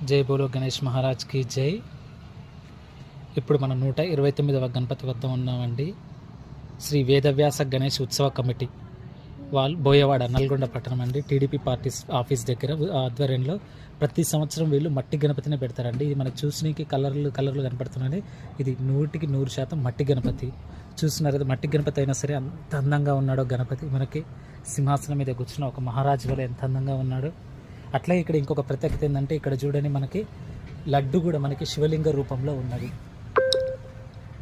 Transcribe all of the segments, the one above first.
జై బోలో గణేష్ మహారాజ్కి జై. ఇప్పుడు మనం 129వ గణపతి వద్ద ఉన్నామండి. శ్రీ వేదవ్యాస గణేష్ ఉత్సవ కమిటీ వాళ్ళు బోయవాడ నల్గొండ పట్టణం అండి. టీడీపీ పార్టీ ఆఫీస్ దగ్గర ఆధ్వర్యంలో ప్రతి సంవత్సరం వీళ్ళు మట్టి గణపతిని పెడతారండి. ఇది మనకు చూసినకి కలర్లు కనపడుతున్నాయి. ఇది 100% మట్టి గణపతి. చూస్తున్నారు కదా, మట్టి గణపతి అయినా సరే అంత అందంగా ఉన్నాడో గణపతి. మనకి సింహాసనం మీద కూర్చున్న ఒక మహారాజు వల్ల ఎంత అందంగా ఉన్నాడు. అట్లా ఇక్కడ ఇంకొక ప్రత్యేకత ఏంటంటే, ఇక్కడ చూడండి మనకి లడ్డు కూడా మనకి శివలింగ రూపంలో ఉన్నది.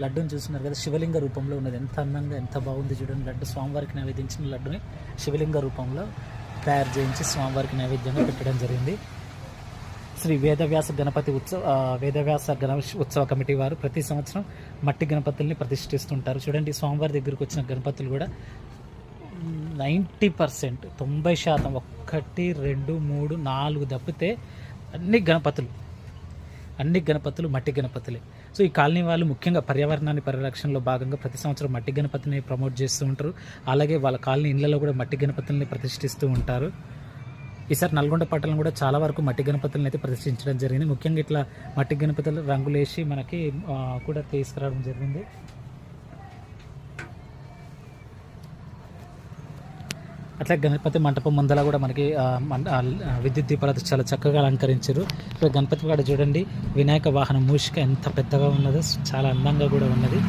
లడ్డుని చూస్తున్నారు కదా, శివలింగ రూపంలో ఉన్నది. ఎంత అందంగా ఎంత బాగుంది చూడండి. లడ్డు స్వామివారికి నైవేద్యించిన లడ్డుని శివలింగ రూపంలో తయారు చేయించి స్వామివారికి నైవేద్యంగా పెట్టడం జరిగింది. శ్రీ వేదవ్యాస గణేష్ ఉత్సవ కమిటీ వారు ప్రతి సంవత్సరం మట్టి గణపతుల్ని ప్రతిష్ఠిస్తుంటారు. చూడండి, స్వామివారి దగ్గరికి వచ్చిన గణపతులు కూడా 90% 90% 1 2 3 4 తప్పితే అన్ని గణపతులు మట్టి గణపతులే. సో ఈ కాలనీ వాళ్ళు ముఖ్యంగా పర్యావరణాన్ని పరిరక్షణలో భాగంగా ప్రతి సంవత్సరం మట్టి గణపతిని ప్రమోట్ చేస్తూ ఉంటారు. అలాగే వాళ్ళ కాలనీ ఇళ్లలో కూడా మట్టి గణపతుల్ని ప్రతిష్ఠిస్తూ ఉంటారు. ఈసారి నల్గొండ పట్టణం కూడా చాలా వరకు మట్టి గణపతులను అయితే ప్రతిష్ఠించడం జరిగింది. ముఖ్యంగా ఇట్లా మట్టి గణపతులు రంగులేసి మనకి కూడా తీసుకురావడం జరిగింది. అట్లా గణపతి మంటపం ముందల కూడా మనకి విద్యుత్ దీపాలతో చాలా చక్కగా అలంకరించారు. ఇక్కడ గణపతి కూడా చూడండి, వినాయక వాహనం మూషిక ఎంత పెద్దగా ఉన్నదో, చాలా అందంగా కూడా ఉన్నది.